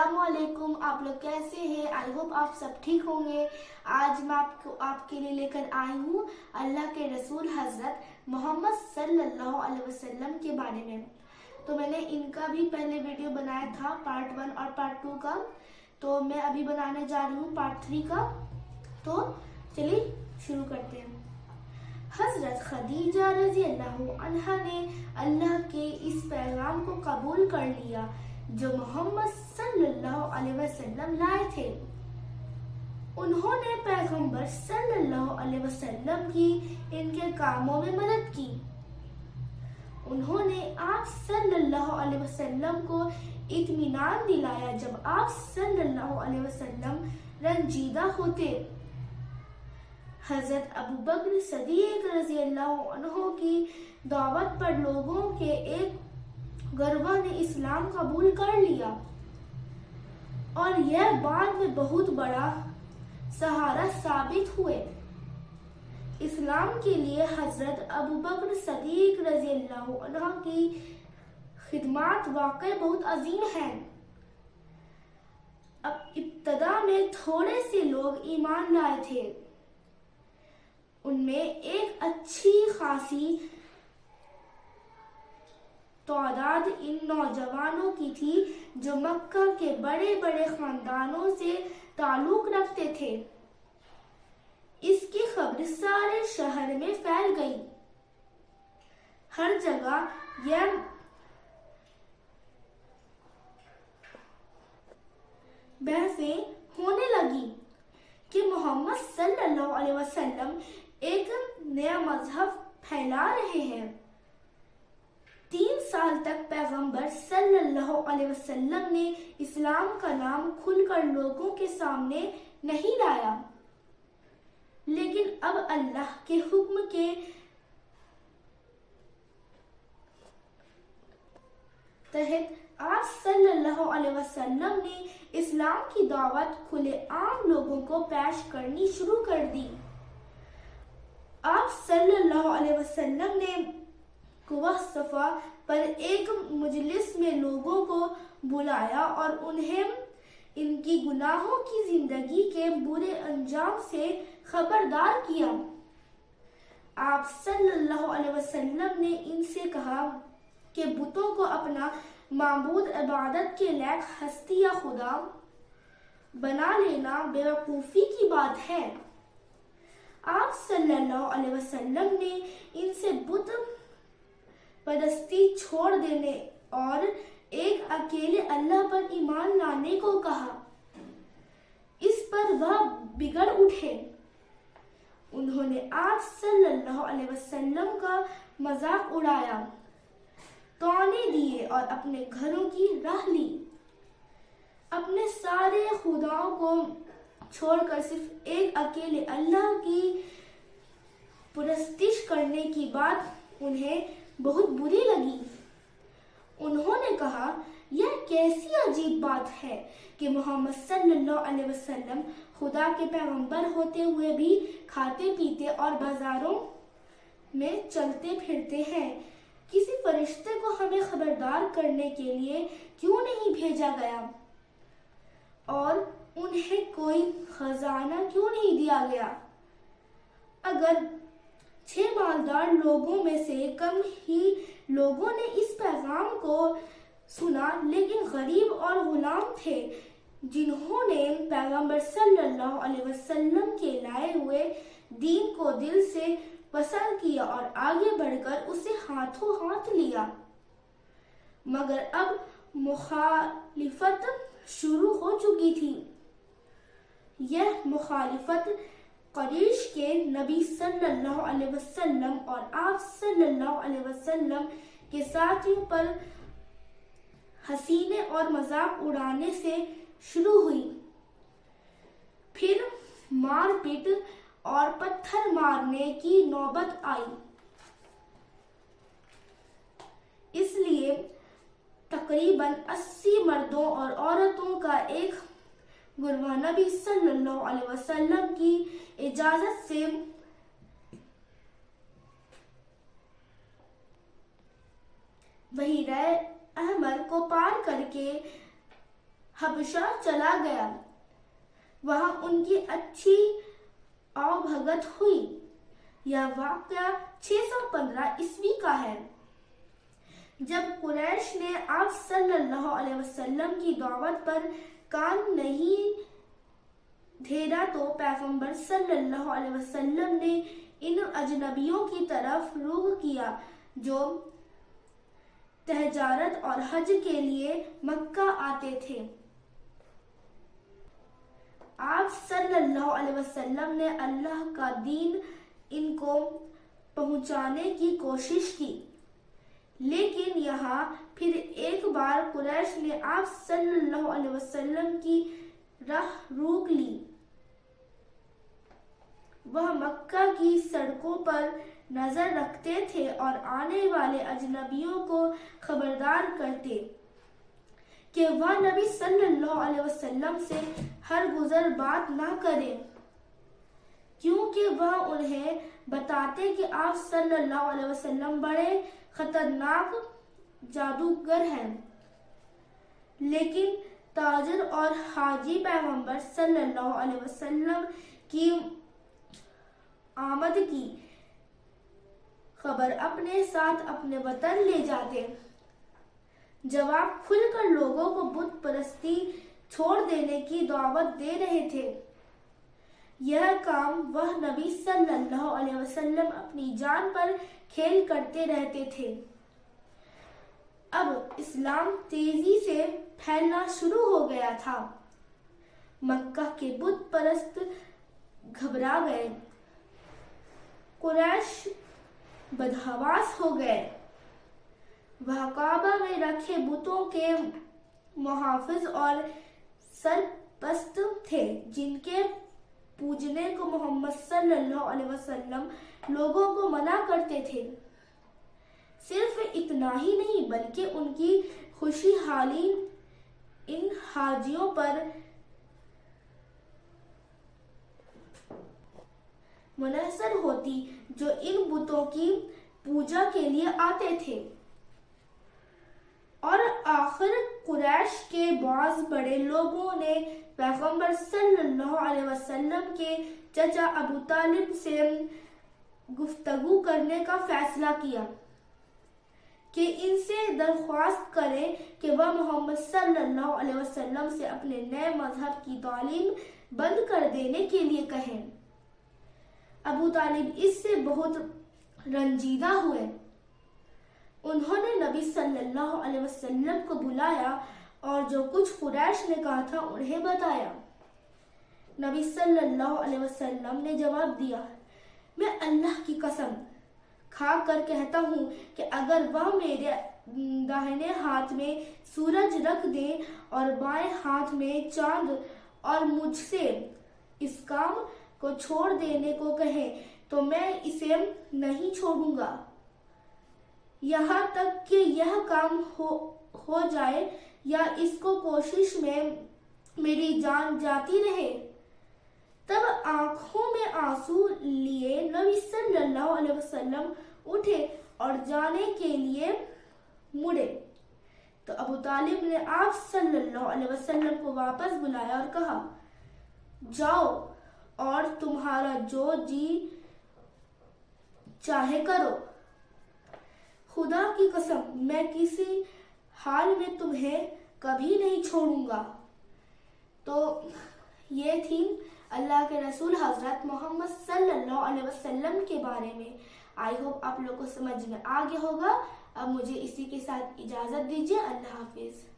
अस्सलाम वालेकुम। आप लोग कैसे हैं? आई होप आप सब ठीक होंगे। आज मैं आपके लिए लेकर आई हूँ अल्लाह के रसूल हजरत मोहम्मद सल्लल्लाहु अलैहि वसल्लम के बारे में। तो मैंने इनका भी पहले वीडियो बनाया था पार्ट 1 और पार्ट 2 का, तो मैं अभी बनाने जा रही हूँ पार्ट 3 का। तो चलिए शुरू करते हैं। हजरत खदीजा रजी अल्लाह अन्हा ने अल्लाह के इस पैगाम को कबूल कर लिया जो मोहम्मद सल्लल्लाहु अलैहि वसल्लम लाए थे। उन्होंने पैगंबर सल्लल्लाहु अलैहि वसल्लम की इनके कामों में मदद की। उन्होंने आप सल्लल्लाहु अलैहि वसल्लम को इत्मीनान दिलाया जब आप सल्लल्लाहु अलैहि वसल्लम रंजीदा होते। हजरत अबू बकर सदीक रजी अल्लाह अन्हु की दावत पर लोगों के एक गिरोह ने इस्लाम कबूल कर लिया और यह बाद में बहुत बड़ा सहारा साबित हुए। इस्लाम के लिए हजरत अबू बकर सदीक रजी अल्लाह अन्हु की खिदमत वाकई बहुत अजीम है। अब इब्तदा में थोड़े से लोग ईमान लाए थे। उनमें एक अच्छी खासी तादाद इन नौजवानों की थी जो मक्का के बड़े बड़े खानदानों से ताल्लुक रखते थे। इसकी खबर सारे शहर में फैल गई। हर जगह यह बहसें होने लगी कि मोहम्मद सल्लल्लाहु अलैहि वसल्लम एक नया मजहब फैला रहे हैं। 3 साल तक पैगंबर सल्लल्लाहु अलैहि वसल्लम ने इस्लाम का नाम खुलकर लोगों के सामने नहीं लाया, लेकिन अब अल्लाह के हुक्म के तहत आप सल्लल्लाहु अलैहि वसल्लम ने इस्लाम की दावत खुले आम लोगों को पेश करनी शुरू कर दी। आप सल्लल्लाहु अलैहि वसल्लम ने कुवा सफा पर एक मजलिस में लोगों को बुलाया और उन्हें इनकी गुनाहों की जिंदगी के बुरे अंजाम से खबरदार किया। आप सल्लल्लाहु अलैहि वसल्लम ने इनसे कहा कि बुतों को अपना माबूद इबादत के लायक हस्ती या खुदा बना लेना बेवकूफ़ी की बात है। आप सल्लल्लाहु अलैहि वसल्लम ने इनसे बुत परस्ती छोड़ देने और एक अकेले अल्लाह पर ईमान लाने को कहा। इस पर वह बिगड़ उठे। उन्होंने आप सल्लल्लाहु अलैहि वसल्लम का मजाक उड़ाया, ताने दिए और अपने घरों की राह ली। अपने सारे खुदाओं को छोड़कर सिर्फ एक अकेले अल्लाह की परस्तिश करने की बात उन्हें बहुत बुरी लगी। उन्होंने कहा, यह कैसी अजीब बात है कि मोहम्मद सल्लल्लाहु अलैहि वसल्लम खुदा के पैगंबर होते हुए भी खाते पीते और बाजारों में चलते फिरते हैं। किसी फरिश्ते को हमें खबरदार करने के लिए क्यों नहीं भेजा गया और उन्हें कोई खजाना क्यों नहीं दिया गया? अगर 6 मालदार लोगों में से कम ही लोगों ने इस पैगाम को सुना, लेकिन गरीब और गुलाम थे जिन्होंने पैगंबर सल्लल्लाहु अलैहि वसल्लम के लाए हुए दीन को दिल से पसंद किया और आगे बढ़कर उसे हाथों हाथ लिया। मगर अब मुखालिफत शुरू हो चुकी थी। यह मुखालिफत कुरैश के नबी सल्लल्लाहु अलैहि वसल्लम और आप सल्लल्लाहु अलैहि वसल्लम के साथियों पर हंसीने और मजाक उड़ाने से शुरू हुई। फिर मारपीट और पत्थर मारने की नौबत आई। इसलिए तकरीबन 80 मर्दों और औरतों का एक गिरोह नबी सल्लल्लाहु अलैहि वसल्लम की इजाजत से बहीरा अहमर को पार करके حبشہ چلا گیا۔ وہاں ان کی اچھی آؤ بھگت ہوئی۔ یہ واقعہ 615 عیسوی کا ہے۔ جب قریش نے آپ صلی اللہ علیہ وسلم کی دعوت پر کان نہیں دھیرا تو پیغمبر صلی اللہ علیہ وسلم نے ان اجنبیوں کی طرف رخ کیا جو تجارت اور حج کے لیے مکہ آتے تھے۔ آپ صلی اللہ علیہ وسلم نے اللہ کا دین ان کو پہنچانے کی کوشش کی، لیکن یہاں پھر ایک بار قریش نے آپ صلی اللہ علیہ وسلم کی راہ روک لی۔ وہ مکہ کی سڑکوں پر نظر رکھتے تھے اور آنے والے اجنبیوں کو خبردار کرتے کہ وہ نبی صلی اللہ علیہ وسلم سے ہر گزر بات نہ کریں، کیونکہ وہ انہیں بتاتے کہ آپ صلی اللہ علیہ وسلم بڑے خطرناک جادوگر ہیں۔ لیکن تاجر اور حاجی پیغمبر صلی اللہ علیہ وسلم کی آمد کی خبر اپنے ساتھ اپنے وطن لے جاتے، جواب کھل کر لوگوں کو بت پرستی چھوڑ دینے کی دعوت دے رہے تھے۔ یہ کام وہ نبی صلی اللہ علیہ وسلم اپنی جان پر کھیل کرتے رہتے تھے۔ اب اسلام تیزی سے پھیلنا شروع ہو گیا تھا۔ مکہ کے بت پرست گھبرا گئے، قریش بدحواس ہو گئے۔ وہ کعبہ میں رکھے بتوں کے محافظ اور سرپرست تھے، جن کے پوجنے کو محمد صلی اللہ علیہ وسلم لوگوں کو منع کرتے تھے۔ صرف اتنا ہی نہیں بلکہ ان کی خوشی حالی ان حاجیوں پر منحصر ہوتی جو ان بتوں کی پوجا کے لیے آتے تھے۔ اور آخر قریش کے بعض بڑے لوگوں نے پیغمبر صلی اللہ علیہ وسلم کے چچا ابو طالب سے گفتگو کرنے کا فیصلہ کیا کہ ان سے درخواست کریں کہ وہ محمد صلی اللہ علیہ وسلم سے اپنے نئے مذہب کی تعلیم بند کر دینے کے لیے کہیں۔ ابو طالب اس سے بہت رنجیدہ ہوئے۔ انہوں نے نبی صلی اللہ علیہ وسلم کو بلایا اور جو کچھ قریش نے کہا تھا انہیں بتایا۔ نبی صلی اللہ علیہ وسلم نے جواب دیا، میں اللہ کی قسم کھا کر کہتا ہوں کہ اگر وہ میرے داہنے ہاتھ میں سورج رکھ دیں اور بائیں ہاتھ میں چاند اور مجھ سے اس کام کو چھوڑ دینے کو کہیں تو میں اسے نہیں چھوڑوں گا یہاں تک کہ یہ کام ہو جائے یا اس کو کوشش میں میری جان جاتی رہے۔ تب آنکھوں میں آنسو لیے نبی صلی اللہ علیہ وسلم اٹھے اور جانے کے لیے مڑے تو ابو طالب نے آپ صلی اللہ علیہ وسلم کو واپس بلایا اور کہا، جاؤ اور تمہارا جو جی چاہے کرو، خدا کی قسم میں کسی حال میں تمہیں کبھی نہیں چھوڑوں گا۔ تو یہ تھی اللہ کے رسول حضرت محمد صلی اللہ علیہ وسلم کے بارے میں۔ آئی ہوپ آپ لوگ کو سمجھ میں آ گیا ہوگا۔ اب مجھے اسی کے ساتھ اجازت دیجیے۔ اللہ حافظ۔